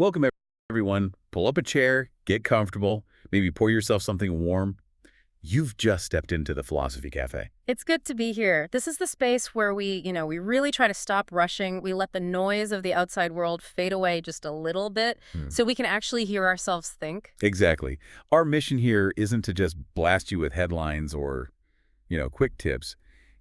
Welcome, everyone. Pull up a chair, get comfortable, maybe pour yourself something warm. You've just stepped into the Philosophy Cafe. It's good to be here. This is the space where we really try to stop rushing. We let the noise of the outside world fade away just a little bit so we can actually hear ourselves think. Exactly. Our mission here isn't to just blast you with headlines or, quick tips.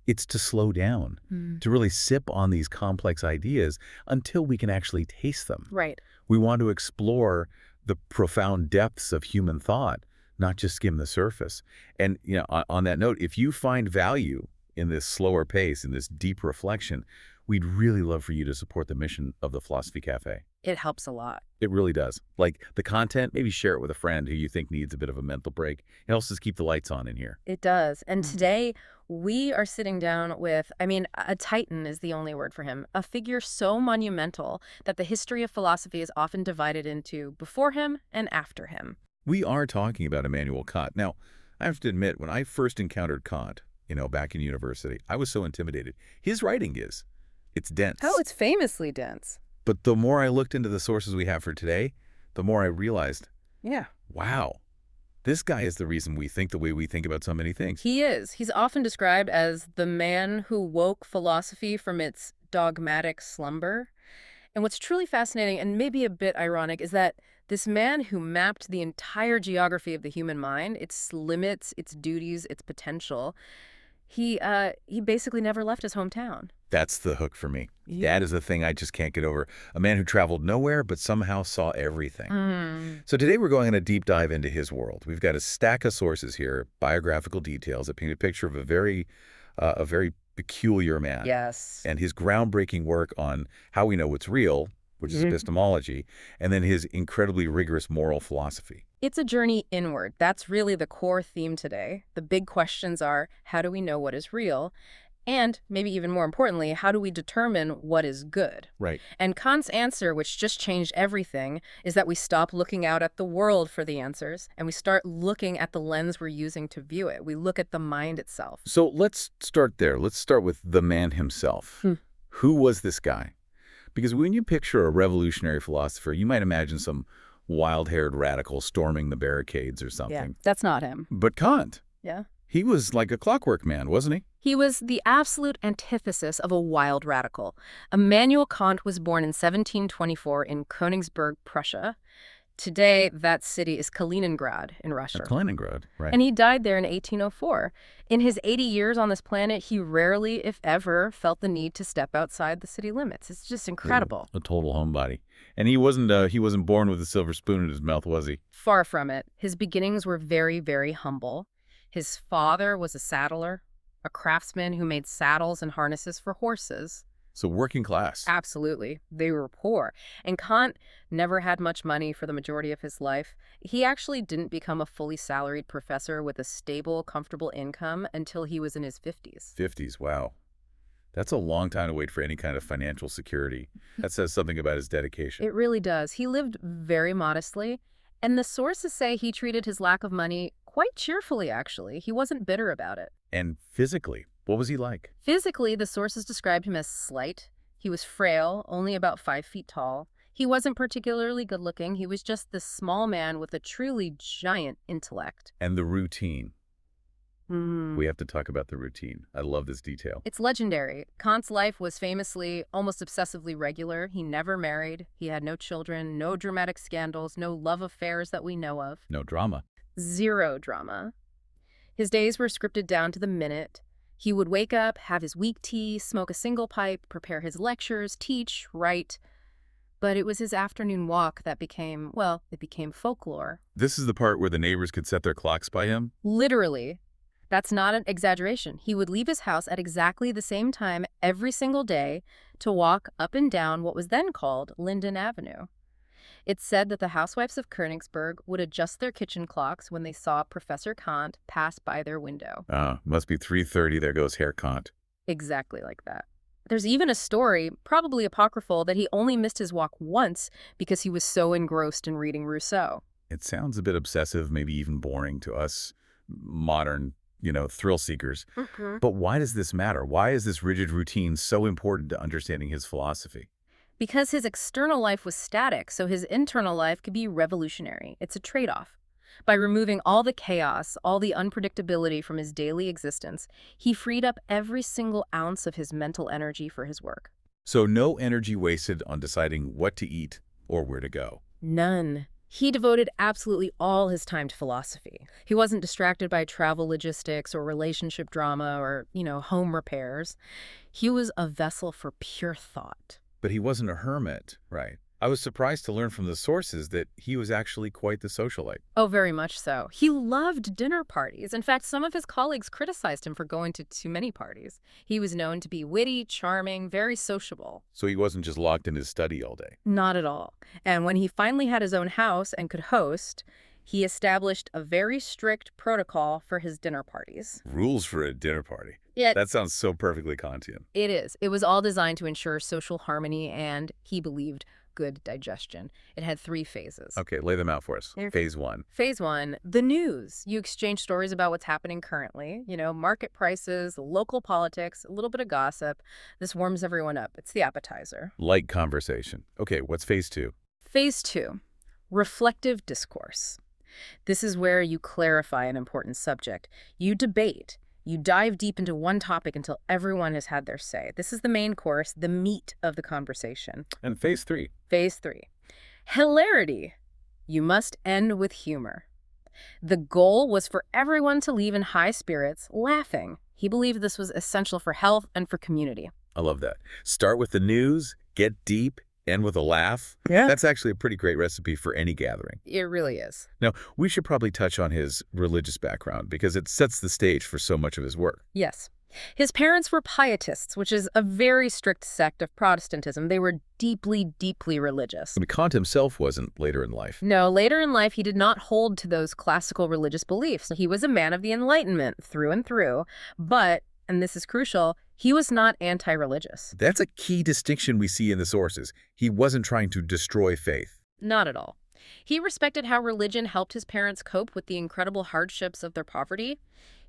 It's to slow down, to really sip on these complex ideas until we can actually taste them. Right. We want to explore the profound depths of human thought, not just skim the surface. And, on that note, if you find value in this slower pace, in this deep reflection, we'd really love for you to support the mission of the Philosophy Cafe. It helps a lot. It really does. Like the content, maybe share it with a friend who you think needs a bit of a mental break. It helps us keep the lights on in here. It does. And today we are sitting down with, a titan is the only word for him, a figure so monumental that the history of philosophy is often divided into before him and after him. We are talking about Immanuel Kant. Now, I have to admit, when I first encountered Kant, back in university, I was so intimidated. His writing it's dense. Oh, it's famously dense. But the more I looked into the sources we have for today, the more I realized, wow, this guy is the reason we think the way we think about so many things. He is. He's often described as the man who woke philosophy from its dogmatic slumber. And what's truly fascinating and maybe a bit ironic is that this man who mapped the entire geography of the human mind, its limits, its duties, its potential, he basically never left his hometown. That's the hook for me. Yeah. That is the thing I just can't get over. A man who traveled nowhere but somehow saw everything. So today we're going on a deep dive into his world. We've got a stack of sources here, biographical details that paint a picture of a very peculiar man. Yes. And his groundbreaking work on how we know what's real, which is epistemology, and then his incredibly rigorous moral philosophy. It's a journey inward. That's really the core theme today. The big questions are, how do we know what is real? And maybe even more importantly, how do we determine what is good? Right. And Kant's answer, which just changed everything, is that we stop looking out at the world for the answers and we start looking at the lens we're using to view it. We look at the mind itself. So let's start there. Let's start with the man himself. Who was this guy? Because when you picture a revolutionary philosopher, you might imagine some wild-haired radical storming the barricades or something. Yeah, that's not him. But Kant, Yeah. he was like a clockwork man, wasn't he? He was the absolute antithesis of a wild radical. Immanuel Kant was born in 1724 in Königsberg, Prussia. Today, that city is Kaliningrad in Russia. Kaliningrad, right. And he died there in 1804. In his 80 years on this planet, he rarely, if ever, felt the need to step outside the city limits. It's just incredible. A total homebody. And he wasn't born with a silver spoon in his mouth, was he? Far from it. His beginnings were very, very humble. His father was a saddler, a craftsman who made saddles and harnesses for horses. So working class. Absolutely. They were poor. And Kant never had much money for the majority of his life. He actually didn't become a fully salaried professor with a stable, comfortable income until he was in his 50s. 50s, wow. That's a long time to wait for any kind of financial security. That says something about his dedication. It really does. He lived very modestly. And the sources say he treated his lack of money quite cheerfully, actually. He wasn't bitter about it. And physically, what was he like? Physically, the sources described him as slight. He was frail, only about 5 feet tall. He wasn't particularly good-looking. He was just this small man with a truly giant intellect. And the routine. We have to talk about the routine. I love this detail. It's legendary. Kant's life was famously, almost obsessively regular. He never married. He had no children, no dramatic scandals, no love affairs that we know of. No drama. Zero drama. His days were scripted down to the minute. He would wake up, have his weak tea, smoke a single pipe, prepare his lectures, teach, write. But it was his afternoon walk that became folklore. This is the part where the neighbors could set their clocks by him? Literally. That's not an exaggeration. He would leave his house at exactly the same time every single day to walk up and down what was then called Linden Avenue. It's said that the housewives of Königsberg would adjust their kitchen clocks when they saw Professor Kant pass by their window. Must be 3:30. There goes Herr Kant. Exactly like that. There's even a story, probably apocryphal, that he only missed his walk once because he was so engrossed in reading Rousseau. It sounds a bit obsessive, maybe even boring to us modern thrill seekers. But why does this matter? Why is this rigid routine so important to understanding his philosophy? Because his external life was static, so his internal life could be revolutionary. It's a trade-off. By removing all the chaos, all the unpredictability from his daily existence, he freed up every single ounce of his mental energy for his work. So no energy wasted on deciding what to eat or where to go. None. He devoted absolutely all his time to philosophy. He wasn't distracted by travel logistics or relationship drama or, home repairs. He was a vessel for pure thought. But he wasn't a hermit, right? I was surprised to learn from the sources that he was actually quite the socialite. Oh, very much so. He loved dinner parties. In fact, some of his colleagues criticized him for going to too many parties. He was known to be witty, charming, very sociable. So he wasn't just locked in his study all day. Not at all. And when he finally had his own house and could host, he established a very strict protocol for his dinner parties. Rules for a dinner party. Yeah, That sounds so perfectly Kantian. it is. It was all designed to ensure social harmony and, he believed, good digestion. It had 3 phases. Okay, lay them out for us. Here- Phase 1. Phase 1, the news. You exchange stories about what's happening currently, market prices, local politics, a little bit of gossip. This warms everyone up. It's the appetizer. Light conversation. Okay, what's phase 2? Phase 2, reflective discourse. This is where you clarify an important subject. You debate. You dive deep into one topic until everyone has had their say. This is the main course, the meat of the conversation. And phase 3. Phase 3, hilarity. You must end with humor. The goal was for everyone to leave in high spirits, laughing. He believed this was essential for health and for community. I love that. Start with the news, get deep, end with a laugh. Yeah. That's actually a pretty great recipe for any gathering. It really is. Now, we should probably touch on his religious background because it sets the stage for so much of his work. Yes. His parents were pietists, which is a very strict sect of Protestantism. They were deeply, deeply religious. I mean, Kant himself wasn't later in life. No, later in life, he did not hold to those classical religious beliefs. He was a man of the Enlightenment through and through, but, and this is crucial, he was not anti-religious. That's a key distinction we see in the sources. He wasn't trying to destroy faith. Not at all. He respected how religion helped his parents cope with the incredible hardships of their poverty.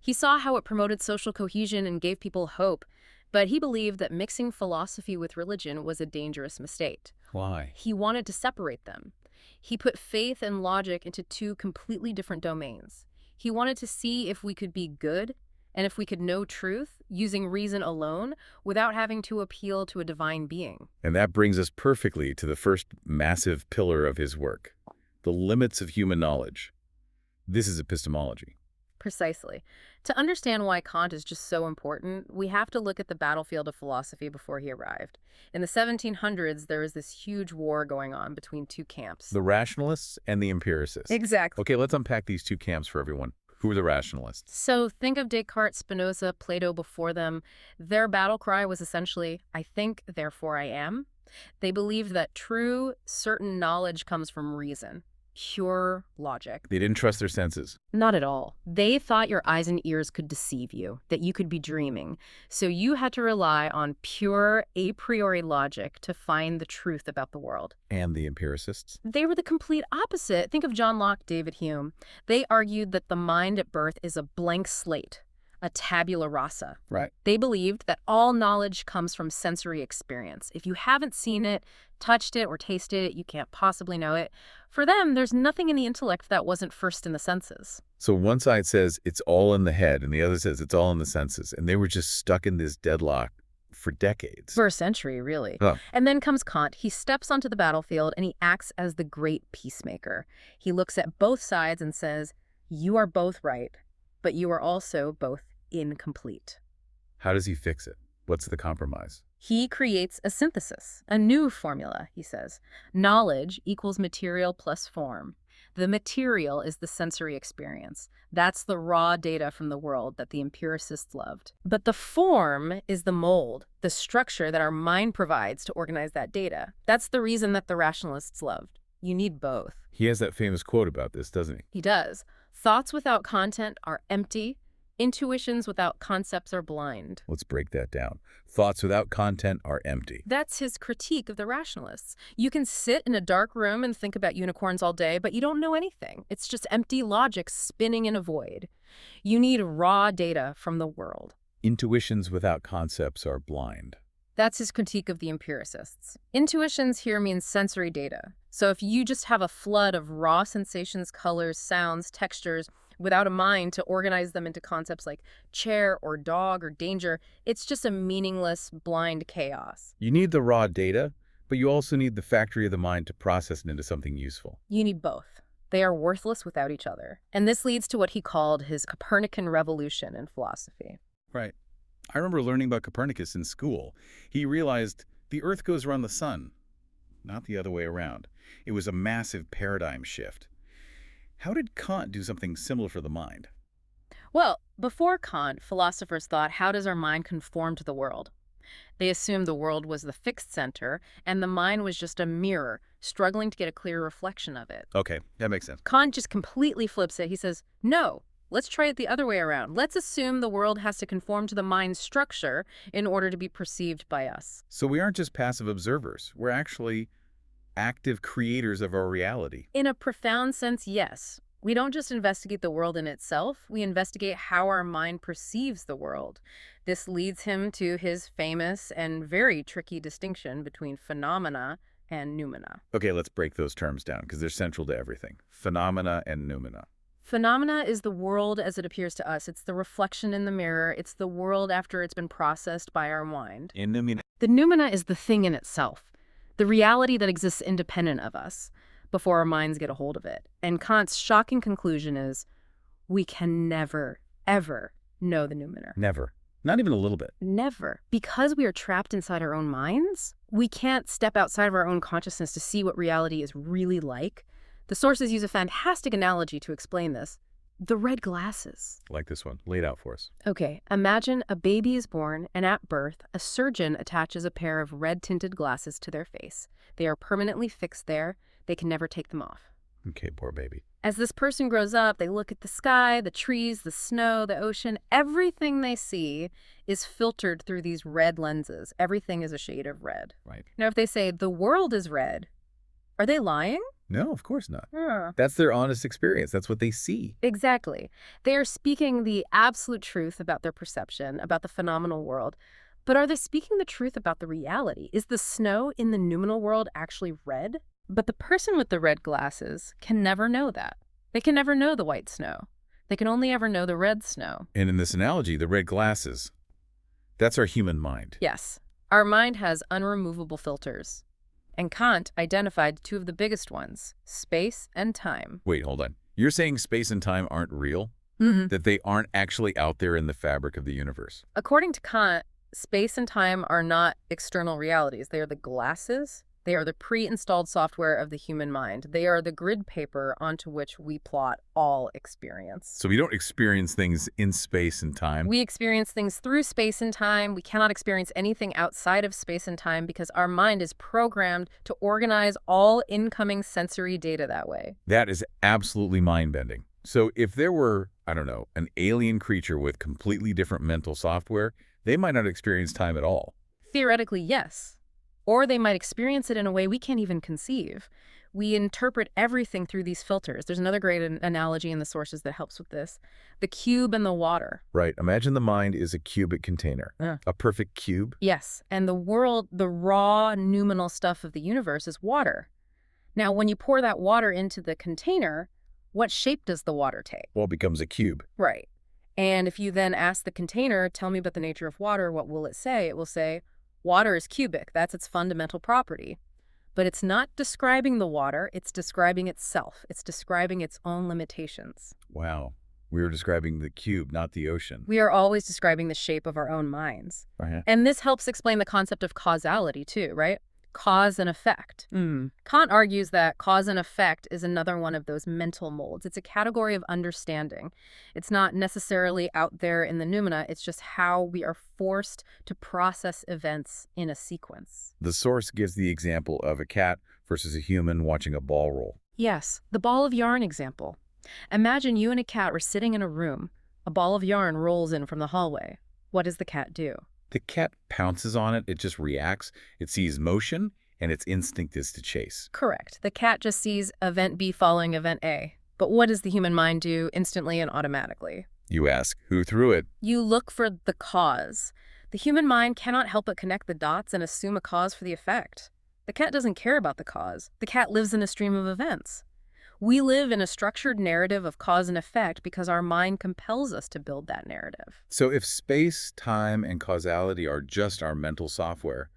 He saw how it promoted social cohesion and gave people hope, but he believed that mixing philosophy with religion was a dangerous mistake. Why? He wanted to separate them. He put faith and logic into 2 completely different domains. He wanted to see if we could be good and if we could know truth using reason alone without having to appeal to a divine being. And that brings us perfectly to the first massive pillar of his work, the limits of human knowledge. This is epistemology. Precisely. To understand why Kant is just so important, we have to look at the battlefield of philosophy before he arrived. In the 1700s, there was this huge war going on between 2 camps. The Rationalists and the Empiricists. Exactly. Okay, let's unpack these 2 camps for everyone. Who are the Rationalists? So think of Descartes, Spinoza, Plato before them. Their battle cry was essentially, I think, therefore I am. They believed that true, certain knowledge comes from reason. Pure logic. They didn't trust their senses. Not at all. They thought your eyes and ears could deceive you, that you could be dreaming. So you had to rely on pure a priori logic to find the truth about the world. And the Empiricists? They were the complete opposite. Think of John Locke, David Hume. They argued that the mind at birth is a blank slate, a tabula rasa. Right. They believed that all knowledge comes from sensory experience. If you haven't seen it, touched it, or tasted it, you can't possibly know it. For them, there's nothing in the intellect that wasn't first in the senses. So one side says it's all in the head, and the other says it's all in the senses. And they were just stuck in this deadlock for decades. For a century, really. Oh. And then comes Kant. He steps onto the battlefield, and he acts as the great peacemaker. He looks at both sides and says, you are both right, but you are also both incomplete. How does he fix it? What's the compromise? He creates a synthesis, a new formula, he says. Knowledge equals material plus form. The material is the sensory experience. That's the raw data from the world that the empiricists loved. But the form is the mold, the structure that our mind provides to organize that data. That's the reason that the rationalists loved. You need both. He has that famous quote about this, doesn't he? He does. Thoughts without content are empty. Intuitions without concepts are blind. Let's break that down. Thoughts without content are empty. That's his critique of the rationalists. You can sit in a dark room and think about unicorns all day, but you don't know anything. It's just empty logic spinning in a void. You need raw data from the world. Intuitions without concepts are blind. That's his critique of the empiricists. Intuitions here means sensory data. So if you just have a flood of raw sensations, colors, sounds, textures, without a mind to organize them into concepts like chair or dog or danger, it's just a meaningless, blind chaos. You need the raw data, but you also need the factory of the mind to process it into something useful. You need both. They are worthless without each other. And this leads to what he called his Copernican revolution in philosophy. Right. I remember learning about Copernicus in school. He realized the Earth goes around the sun, not the other way around. It was a massive paradigm shift. How did Kant do something similar for the mind? Well, before Kant, philosophers thought, how does our mind conform to the world? They assumed the world was the fixed center, and the mind was just a mirror, struggling to get a clear reflection of it. Okay, that makes sense. Kant just completely flips it. He says, no, let's try it the other way around. Let's assume the world has to conform to the mind's structure in order to be perceived by us. So we aren't just passive observers. We're actually active creators of our reality. In a profound sense, yes. We don't just investigate the world in itself, we investigate how our mind perceives the world. This leads him to his famous and very tricky distinction between phenomena and noumena. Okay, let's break those terms down because they're central to everything. Phenomena and noumena. Phenomena is the world as it appears to us. It's the reflection in the mirror. It's the world after it's been processed by our mind. And noumena. The noumena is the thing in itself, the reality that exists independent of us, before our minds get a hold of it. And Kant's shocking conclusion is, we can never, ever know the noumena. Never. Not even a little bit. Never. Because we are trapped inside our own minds, we can't step outside of our own consciousness to see what reality is really like. The sources use a fantastic analogy to explain this. The red glasses. Like this one. Lay it out for us. Okay, imagine a baby is born, and at birth, a surgeon attaches a pair of red-tinted glasses to their face. They are permanently fixed there. They can never take them off. Okay, poor baby. As this person grows up, they look at the sky, the trees, the snow, the ocean. Everything they see is filtered through these red lenses. Everything is a shade of red. Right. Now, if they say the world is red, are they lying? No, of course not. Huh. That's their honest experience. That's what they see. Exactly. They are speaking the absolute truth about their perception, about the phenomenal world. But are they speaking the truth about the reality? Is the snow in the noumenal world actually red? But the person with the red glasses can never know that. They can never know the white snow. They can only ever know the red snow. And in this analogy, the red glasses, that's our human mind. Yes. Our mind has unremovable filters. And Kant identified two of the biggest ones, space and time. Wait, hold on. You're saying space and time aren't real? Mm-hmm. That they aren't actually out there in the fabric of the universe? According to Kant, space and time are not external realities. They are the glasses. They are the pre-installed software of the human mind. They are the grid paper onto which we plot all experience. So we don't experience things in space and time? We experience things through space and time. We cannot experience anything outside of space and time because our mind is programmed to organize all incoming sensory data that way. That is absolutely mind-bending. So if there were, I don't know, an alien creature with completely different mental software, they might not experience time at all. Theoretically, yes. Or they might experience it in a way we can't even conceive. We interpret everything through these filters. There's another great analogy in the sources that helps with this. The cube and the water. Right. Imagine the mind is a cubic container. A perfect cube. Yes. And the world, the raw, noumenal stuff of the universe is water. Now, when you pour that water into the container, what shape does the water take? Well, it becomes a cube. Right. And if you then ask the container, tell me about the nature of water, what will it say? It will say, water is cubic. That's its fundamental property. But it's not describing the water. It's describing itself. It's describing its own limitations. Wow. We were describing the cube, not the ocean. We are always describing the shape of our own minds. Right. And this helps explain the concept of causality too, right? Cause and effect. Kant argues that cause and effect is another one of those mental molds. It's a category of understanding. It's not necessarily out there in the noumena. It's just how we are forced to process events in a sequence. The source gives the example of a cat versus a human watching a ball roll. Yes, the ball of yarn example. Imagine you and a cat were sitting in a room. A ball of yarn rolls in from the hallway. What does the cat do? The cat pounces on it. It just reacts. It sees motion, and its instinct is to chase. Correct. The cat just sees event B following event A. But what does the human mind do instantly and automatically? You ask, who threw it? You look for the cause. The human mind cannot help but connect the dots and assume a cause for the effect. The cat doesn't care about the cause. The cat lives in a stream of events. We live in a structured narrative of cause and effect because our mind compels us to build that narrative. So if space, time, and causality are just our mental software,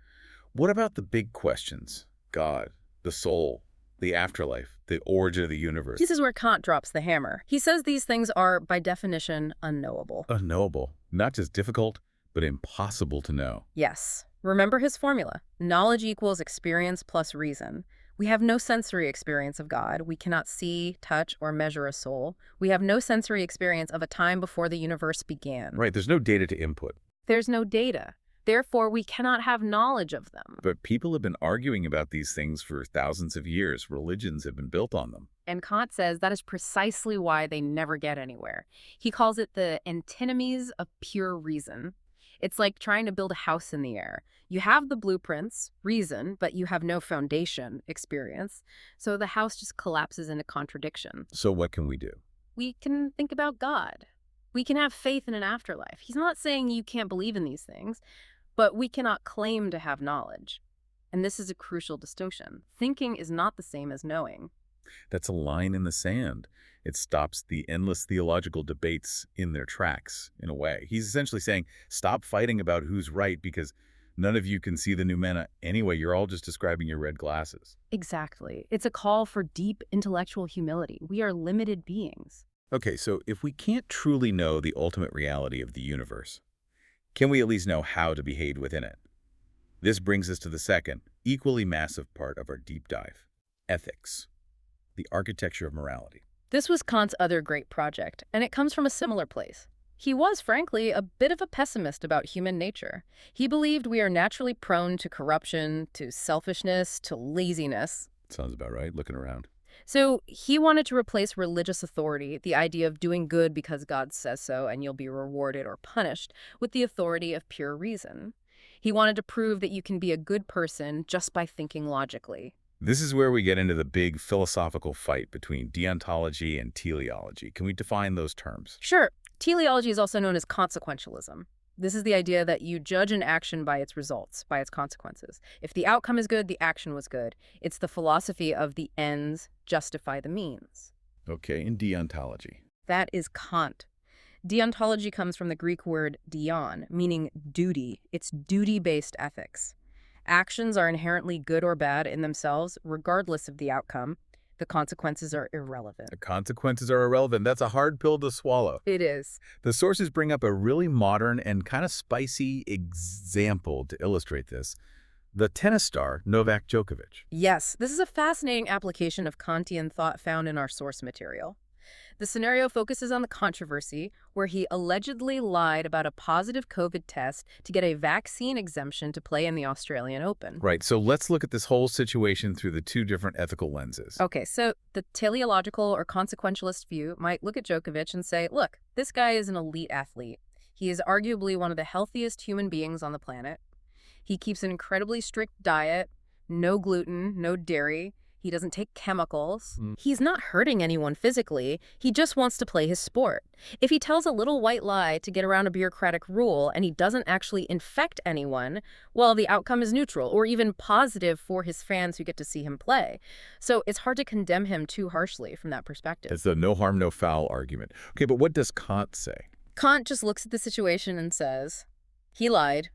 what about the big questions? God, the soul, the afterlife, the origin of the universe. This is where Kant drops the hammer. He says these things are, by definition, unknowable. Unknowable. Not just difficult, but impossible to know. Yes. Remember his formula. Knowledge equals experience plus reason. We have no sensory experience of God. We cannot see, touch, or measure a soul. We have no sensory experience of a time before the universe began. Right, there's no data to input. There's no data. Therefore, we cannot have knowledge of them. But people have been arguing about these things for thousands of years. Religions have been built on them. And Kant says that is precisely why they never get anywhere. He calls it the antinomies of pure reason. It's like trying to build a house in the air. You have the blueprints, reason, but you have no foundation, experience. So the house just collapses into contradiction. So what can we do? We can think about God. We can have faith in an afterlife. He's not saying you can't believe in these things, but we cannot claim to have knowledge. And this is a crucial distinction. Thinking is not the same as knowing. That's a line in the sand. It stops the endless theological debates in their tracks, in a way. He's essentially saying, stop fighting about who's right because none of you can see the Noumena anyway. You're all just describing your red glasses. Exactly. It's a call for deep intellectual humility. We are limited beings. Okay, so if we can't truly know the ultimate reality of the universe, can we at least know how to behave within it? This brings us to the second, equally massive part of our deep dive, ethics, the architecture of morality. This was Kant's other great project, and it comes from a similar place. He was, frankly, a bit of a pessimist about human nature. He believed we are naturally prone to corruption, to selfishness, to laziness. Sounds about right, looking around. So he wanted to replace religious authority, the idea of doing good because God says so and you'll be rewarded or punished, with the authority of pure reason. He wanted to prove that you can be a good person just by thinking logically. This is where we get into the big philosophical fight between deontology and teleology. Can we define those terms? Sure. Teleology is also known as consequentialism. This is the idea that you judge an action by its results, by its consequences. If the outcome is good, the action was good. It's the philosophy of the ends justify the means. Okay, in deontology. That is Kant. Deontology comes from the Greek word dion, meaning duty. It's duty-based ethics. Actions are inherently good or bad in themselves, regardless of the outcome. The consequences are irrelevant. The consequences are irrelevant. That's a hard pill to swallow. It is. The sources bring up a really modern and kind of spicy example to illustrate this. The tennis star, Novak Djokovic. Yes, this is a fascinating application of Kantian thought found in our source material. The scenario focuses on the controversy where he allegedly lied about a positive COVID test to get a vaccine exemption to play in the Australian Open. Right, so let's look at this whole situation through the two different ethical lenses. Okay, so the teleological or consequentialist view might look at Djokovic and say, look, this guy is an elite athlete. He is arguably one of the healthiest human beings on the planet. He keeps an incredibly strict diet, no gluten, no dairy. He doesn't take chemicals. He's not hurting anyone physically. He just wants to play his sport. If he tells a little white lie to get around a bureaucratic rule and he doesn't actually infect anyone, well, the outcome is neutral or even positive for his fans who get to see him play. So it's hard to condemn him too harshly from that perspective. It's the no harm, no foul argument. Okay, but what does Kant say? Kant just looks at the situation and says, he lied.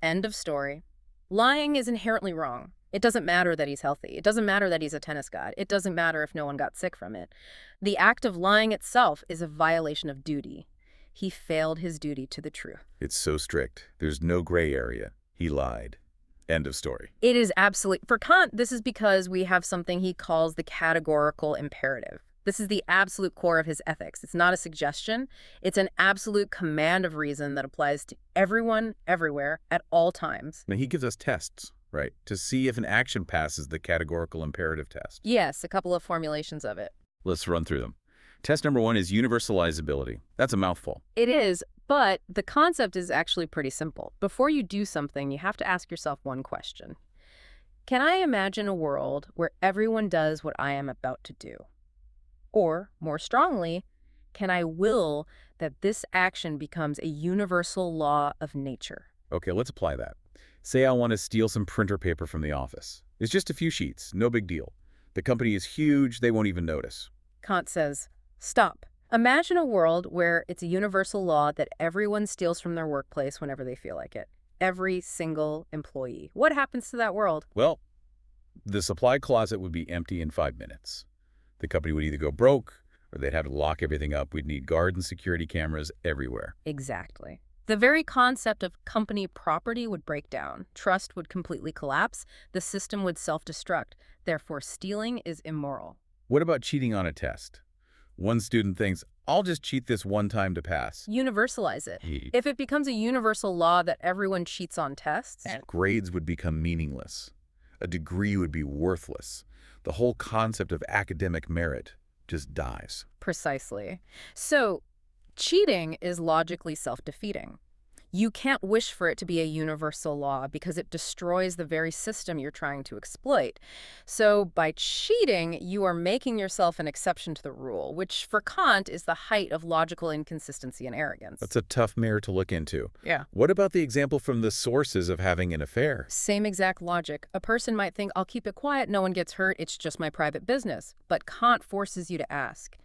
End of story. Lying is inherently wrong. It doesn't matter that he's healthy. It doesn't matter that he's a tennis god. It doesn't matter if no one got sick from it. The act of lying itself is a violation of duty. He failed his duty to the truth. It's so strict. There's no gray area. He lied. End of story. It is absolutely. For Kant, this is because we have something he calls the categorical imperative. This is the absolute core of his ethics. It's not a suggestion. It's an absolute command of reason that applies to everyone, everywhere, at all times. Now, he gives us tests, right, to see if an action passes the categorical imperative test. Yes, a couple of formulations of it. Let's run through them. Test number one is universalizability. That's a mouthful. It is, but the concept is actually pretty simple. Before you do something, you have to ask yourself one question. Can I imagine a world where everyone does what I am about to do? Or, more strongly, can I will that this action becomes a universal law of nature? Okay, let's apply that. Say I want to steal some printer paper from the office. It's just a few sheets, no big deal. The company is huge, they won't even notice. Kant says, stop. Imagine a world where it's a universal law that everyone steals from their workplace whenever they feel like it. Every single employee. What happens to that world? Well, the supply closet would be empty in 5 minutes. The company would either go broke, or they'd have to lock everything up. We'd need guard and security cameras everywhere. Exactly. The very concept of company property would break down. Trust would completely collapse. The system would self-destruct. Therefore, stealing is immoral. What about cheating on a test? One student thinks, I'll just cheat this one time to pass. Universalize it. If it becomes a universal law that everyone cheats on tests, Grades would become meaningless. A degree would be worthless. The whole concept of academic merit just dies. precisely. So, cheating is logically self-defeating. You can't wish for it to be a universal law because it destroys the very system you're trying to exploit. So by cheating, you are making yourself an exception to the rule, which for Kant is the height of logical inconsistency and arrogance. That's a tough mirror to look into. Yeah. What about the example from the sources of having an affair? Same exact logic. A person might think, I'll keep it quiet, no one gets hurt, it's just my private business. But Kant forces you to ask,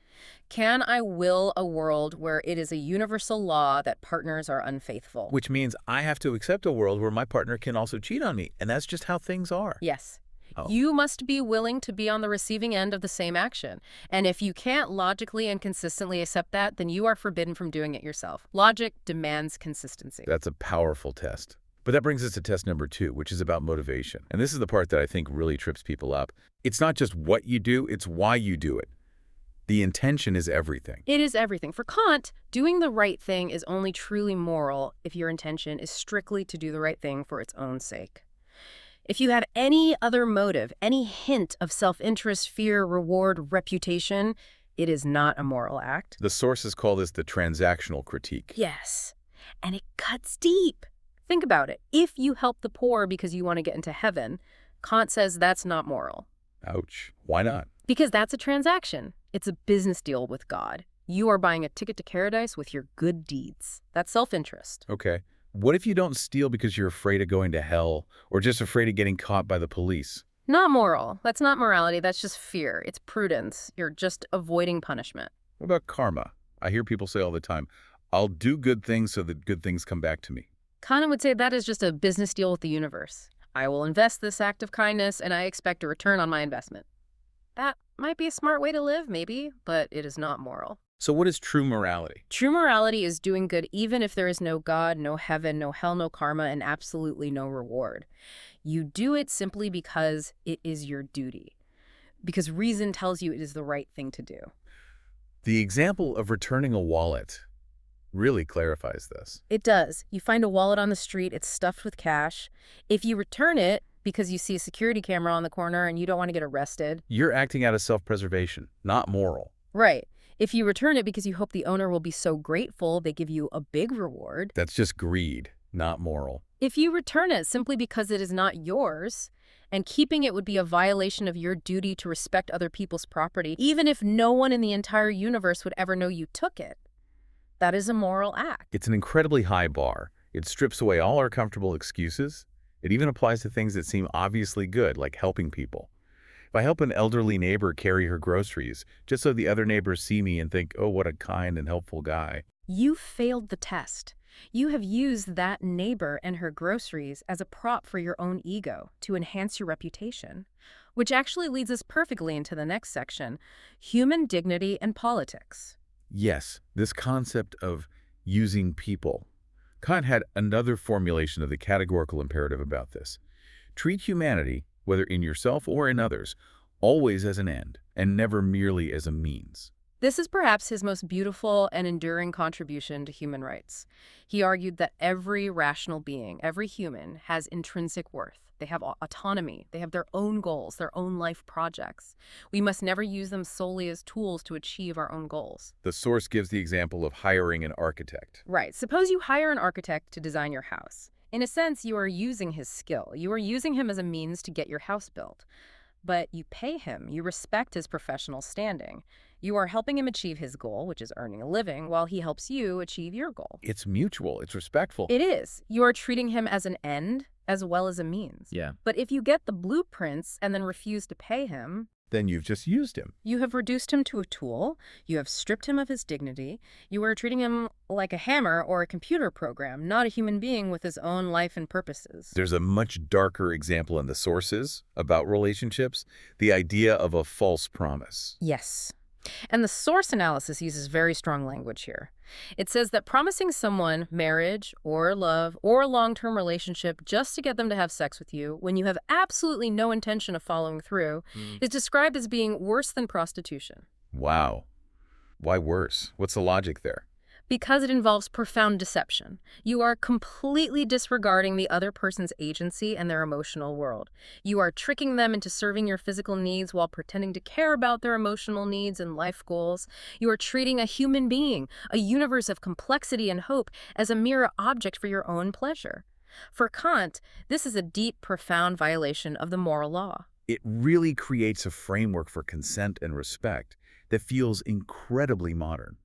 can I will a world where it is a universal law that partners are unfaithful? Which means I have to accept a world where my partner can also cheat on me, and that's just how things are. Yes. Oh. You must be willing to be on the receiving end of the same action. And if you can't logically and consistently accept that, then you are forbidden from doing it yourself. Logic demands consistency. That's a powerful test. But that brings us to test number 2, which is about motivation. And this is the part that I think really trips people up. It's not just what you do, it's why you do it. The intention is everything. It is everything. For Kant, doing the right thing is only truly moral if your intention is strictly to do the right thing for its own sake. If you have any other motive, any hint of self-interest, fear, reward, reputation, it is not a moral act. The sources call this the transactional critique. Yes, and it cuts deep. Think about it. If you help the poor because you want to get into heaven, Kant says that's not moral. Ouch. Why not? Because that's a transaction. It's a business deal with God. You are buying a ticket to paradise with your good deeds. That's self-interest. Okay. What if you don't steal because you're afraid of going to hell or just afraid of getting caught by the police? Not moral. That's not morality. That's just fear. It's prudence. You're just avoiding punishment. What about karma? I hear people say all the time, I'll do good things so that good things come back to me. Kant would say that is just a business deal with the universe. I will invest this act of kindness, and I expect a return on my investment. That might be a smart way to live, maybe, but it is not moral. So what is true morality? True morality is doing good even if there is no God, no heaven, no hell, no karma, and absolutely no reward. You do it simply because it is your duty, because reason tells you it is the right thing to do. The example of returning a wallet really clarifies this. It does. You find a wallet on the street, it's stuffed with cash. If you return it because you see a security camera on the corner and you don't want to get arrested. You're acting out of self-preservation, not moral. Right. If you return it because you hope the owner will be so grateful they give you a big reward. That's just greed, not moral. If you return it simply because it is not yours, and keeping it would be a violation of your duty to respect other people's property, even if no one in the entire universe would ever know you took it, that is a moral act. It's an incredibly high bar. It strips away all our comfortable excuses. It even applies to things that seem obviously good, like helping people. If I help an elderly neighbor carry her groceries, just so the other neighbors see me and think, oh, what a kind and helpful guy. You failed the test. You have used that neighbor and her groceries as a prop for your own ego to enhance your reputation, which actually leads us perfectly into the next section, human dignity and politics. Yes, this concept of using people. Kant had another formulation of the categorical imperative about this. Treat humanity, whether in yourself or in others, always as an end, and never merely as a means. This is perhaps his most beautiful and enduring contribution to human rights. He argued that every rational being, every human, has intrinsic worth. They have autonomy. They have their own goals, their own life projects. We must never use them solely as tools to achieve our own goals. The source gives the example of hiring an architect. Right. Suppose you hire an architect to design your house. In a sense, you are using his skill. You are using him as a means to get your house built. but you pay him. You respect his professional standing. You are helping him achieve his goal, which is earning a living, while he helps you achieve your goal. It's mutual. It's respectful. It is. You are treating him as an end as well as a means. Yeah. But if you get the blueprints and then refuse to pay him, Then you've just used him. you have reduced him to a tool. You have stripped him of his dignity. You are treating him like a hammer or a computer program, not a human being with his own life and purposes. There's a much darker example in the sources about relationships, the idea of a false promise. Yes. And the source analysis uses very strong language here. It says that promising someone marriage or love or a long-term relationship just to get them to have sex with you when you have absolutely no intention of following through is described as being worse than prostitution. Wow. Why worse? What's the logic there? Because it involves profound deception. You are completely disregarding the other person's agency and their emotional world. You are tricking them into serving your physical needs while pretending to care about their emotional needs and life goals. You are treating a human being, a universe of complexity and hope, as a mere object for your own pleasure. For Kant, this is a deep, profound violation of the moral law. It really creates a framework for consent and respect that feels incredibly modern.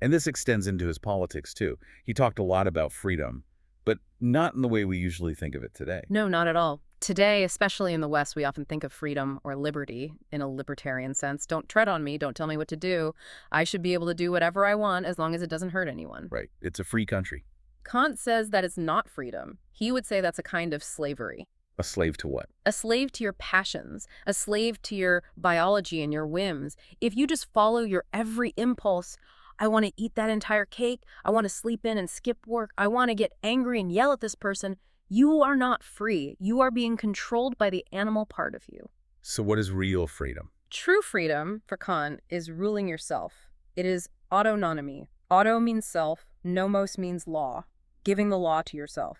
And this extends into his politics, too. He talked a lot about freedom, but not in the way we usually think of it today. No, not at all. Today, especially in the West, we often think of freedom or liberty in a libertarian sense. Don't tread on me. Don't tell me what to do. I should be able to do whatever I want as long as it doesn't hurt anyone. Right. It's a free country. Kant says that it's not freedom. He would say that's a kind of slavery. A slave to what? A slave to your passions, a slave to your biology and your whims. If you just follow your every impulse, I want to eat that entire cake, I want to sleep in and skip work, I want to get angry and yell at this person, you are not free. You are being controlled by the animal part of you. So what is real freedom? True freedom, for Kant, is ruling yourself. It is autonomy. Auto means self, nomos means law, giving the law to yourself.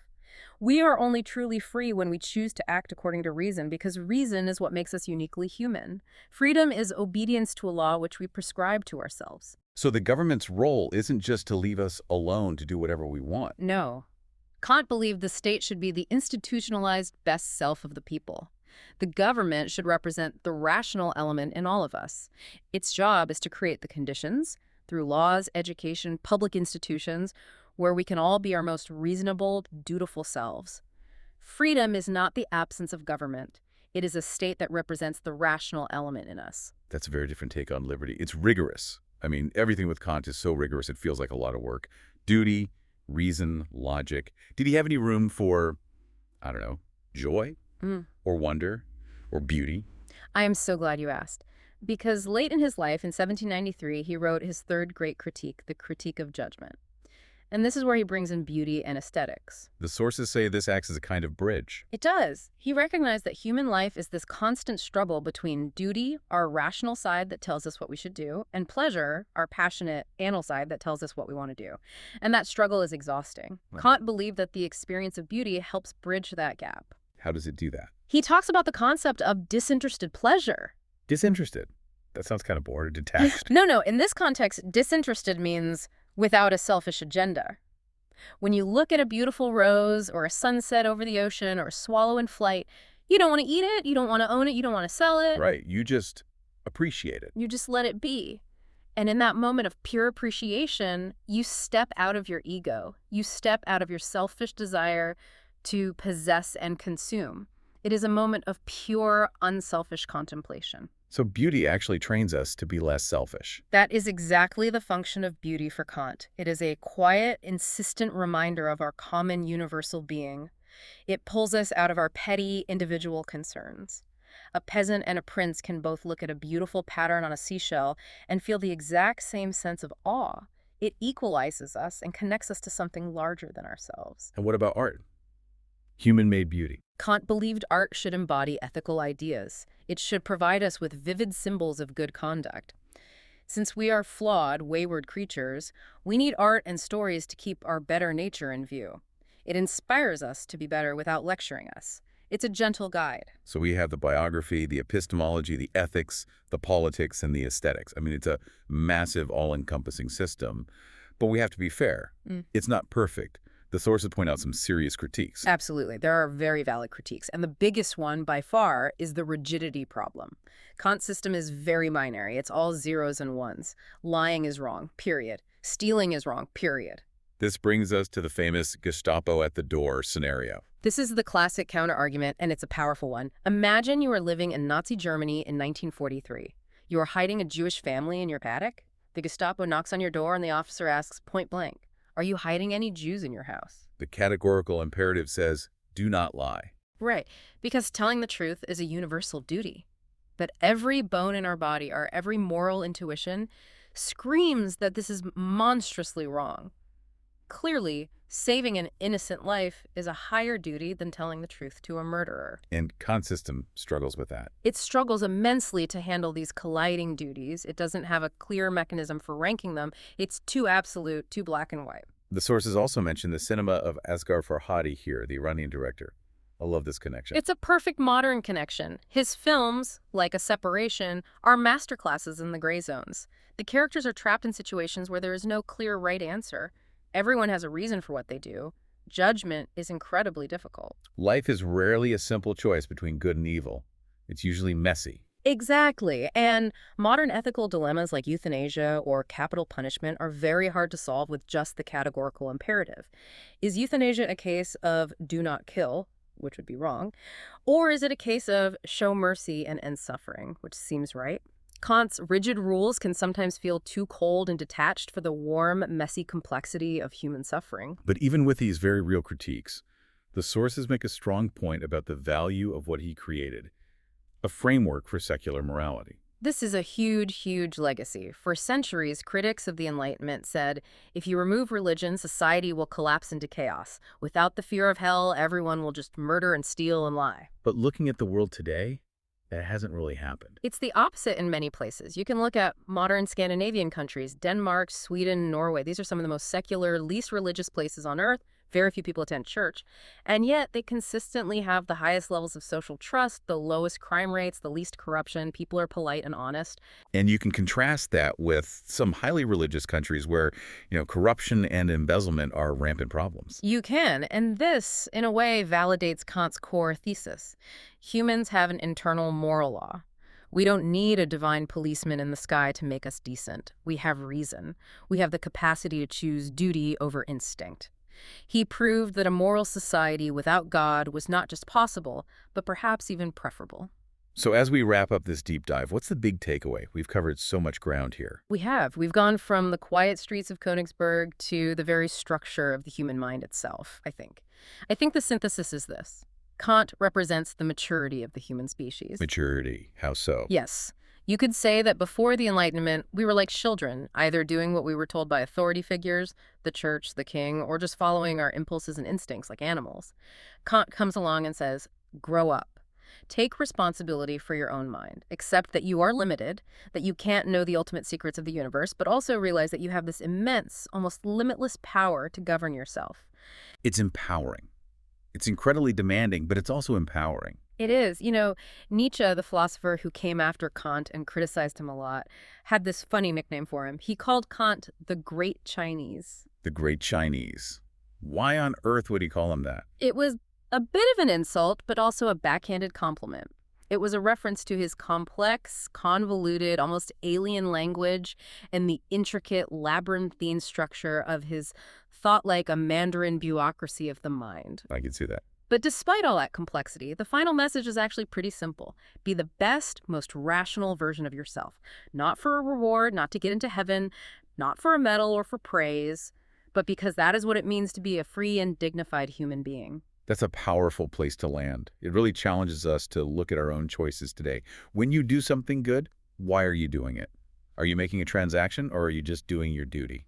We are only truly free when we choose to act according to reason, because reason is what makes us uniquely human. Freedom is obedience to a law which we prescribe to ourselves. So the government's role isn't just to leave us alone to do whatever we want. No. Kant believed the state should be the institutionalized best self of the people. The government should represent the rational element in all of us. Its job is to create the conditions, through laws, education, public institutions, where we can all be our most reasonable, dutiful selves. Freedom is not the absence of government. It is a state that represents the rational element in us. That's a very different take on liberty. It's rigorous. I mean, everything with Kant is so rigorous it feels like a lot of work. Duty, reason, logic. Did he have any room for, I don't know, joy? Or wonder? Or beauty? I am so glad you asked. Because late in his life, in 1793, he wrote his third great critique, the Critique of Judgment. And this is where he brings in beauty and aesthetics. The sources say this acts as a kind of bridge. It does. He recognized that human life is this constant struggle between duty, our rational side that tells us what we should do, and pleasure, our passionate, animal side that tells us what we want to do. And that struggle is exhausting. Right. Kant believed that the experience of beauty helps bridge that gap. How does it do that? He talks about the concept of disinterested pleasure. Disinterested. That sounds kind of bored or detached. No. In this context, disinterested means without a selfish agenda. When you look at a beautiful rose or a sunset over the ocean or a swallow in flight, you don't want to eat it, you don't want to own it, you don't want to sell it. Right. You just appreciate it. You just let it be. And in that moment of pure appreciation, you step out of your ego. You step out of your selfish desire to possess and consume. It is a moment of pure, unselfish contemplation. So beauty actually trains us to be less selfish. That is exactly the function of beauty for Kant. It is a quiet, insistent reminder of our common universal being. It pulls us out of our petty, individual concerns. A peasant and a prince can both look at a beautiful pattern on a seashell and feel the exact same sense of awe. It equalizes us and connects us to something larger than ourselves. And what about art? Human-made beauty. Kant believed art should embody ethical ideas. It should provide us with vivid symbols of good conduct. Since we are flawed, wayward creatures, we need art and stories to keep our better nature in view. It inspires us to be better without lecturing us. It's a gentle guide. So we have the biography, the epistemology, the ethics, the politics, and the aesthetics. I mean, it's a massive, all-encompassing system. But we have to be fair. It's not perfect. The sources point out some serious critiques. Absolutely. There are very valid critiques. And the biggest one by far is the rigidity problem. Kant's system is very binary. It's all zeros and ones. Lying is wrong, period. Stealing is wrong, period. This brings us to the famous Gestapo at the door scenario. This is the classic counter-argument, and it's a powerful one. Imagine you are living in Nazi Germany in 1943. You are hiding a Jewish family in your attic. The Gestapo knocks on your door, and the officer asks point blank, "Are you hiding any Jews in your house?" The categorical imperative says, do not lie. Right, because telling the truth is a universal duty. But every bone in our body, our every moral intuition, screams that this is monstrously wrong. Clearly, saving an innocent life is a higher duty than telling the truth to a murderer. And Kant's system struggles with that. It struggles immensely to handle these colliding duties. It doesn't have a clear mechanism for ranking them. It's too absolute, too black and white. The sources also mention the cinema of Asghar Farhadi here, the Iranian director. I love this connection. It's a perfect modern connection. His films, like A Separation, are masterclasses in the gray zones. The characters are trapped in situations where there is no clear right answer. Everyone has a reason for what they do. Judgment is incredibly difficult. Life is rarely a simple choice between good and evil. It's usually messy. Exactly. And modern ethical dilemmas like euthanasia or capital punishment are very hard to solve with just the categorical imperative. Is euthanasia a case of do not kill, which would be wrong, or is it a case of show mercy and end suffering, which seems right? Kant's rigid rules can sometimes feel too cold and detached for the warm, messy complexity of human suffering. But even with these very real critiques, the sources make a strong point about the value of what he created, a framework for secular morality. This is a huge, huge legacy. For centuries, critics of the Enlightenment said, if you remove religion, society will collapse into chaos. Without the fear of hell, everyone will just murder and steal and lie. But looking at the world today, that hasn't really happened. It's the opposite in many places. You can look at modern Scandinavian countries, Denmark, Sweden, Norway. These are some of the most secular, least religious places on earth. Very few people attend church. And yet they consistently have the highest levels of social trust, the lowest crime rates, the least corruption. People are polite and honest. And you can contrast that with some highly religious countries where, corruption and embezzlement are rampant problems. You can. And this, in a way, validates Kant's core thesis. Humans have an internal moral law. We don't need a divine policeman in the sky to make us decent. We have reason. We have the capacity to choose duty over instinct. He proved that a moral society without God was not just possible, but perhaps even preferable. So as we wrap up this deep dive, what's the big takeaway? We've covered so much ground here. We have. We've gone from the quiet streets of Königsberg to the very structure of the human mind itself, I think. I think the synthesis is this. Kant represents the maturity of the human species. Maturity. How so? Yes. You could say that before the Enlightenment, we were like children, either doing what we were told by authority figures, the church, the king, or just following our impulses and instincts like animals. Kant comes along and says, grow up. Take responsibility for your own mind. Accept that you are limited, that you can't know the ultimate secrets of the universe, but also realize that you have this immense, almost limitless power to govern yourself. It's empowering. It's incredibly demanding, but it's also empowering. It is. Nietzsche, the philosopher who came after Kant and criticized him a lot, had this funny nickname for him. He called Kant the Great Chinese. The Great Chinese. Why on earth would he call him that? It was a bit of an insult, but also a backhanded compliment. It was a reference to his complex, convoluted, almost alien language and the intricate, labyrinthine structure of his thought like a Mandarin bureaucracy of the mind. I can see that. But despite all that complexity, the final message is actually pretty simple. Be the best, most rational version of yourself. Not for a reward, not to get into heaven, not for a medal or for praise, but because that is what it means to be a free and dignified human being. That's a powerful place to land. It really challenges us to look at our own choices today. When you do something good, why are you doing it? Are you making a transaction or are you just doing your duty?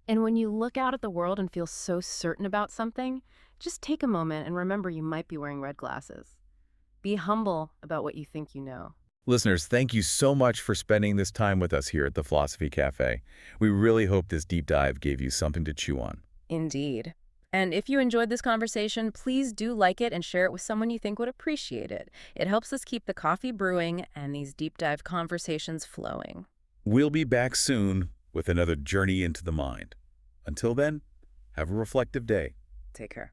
And when you look out at the world and feel so certain about something, just take a moment and remember you might be wearing red glasses. Be humble about what you think you know. Listeners, thank you so much for spending this time with us here at the Philosophy Cafe. We really hope this deep dive gave you something to chew on. Indeed. And if you enjoyed this conversation, please do like it and share it with someone you think would appreciate it. It helps us keep the coffee brewing and these deep dive conversations flowing. We'll be back soon with another journey into the mind. Until then, have a reflective day. Take care.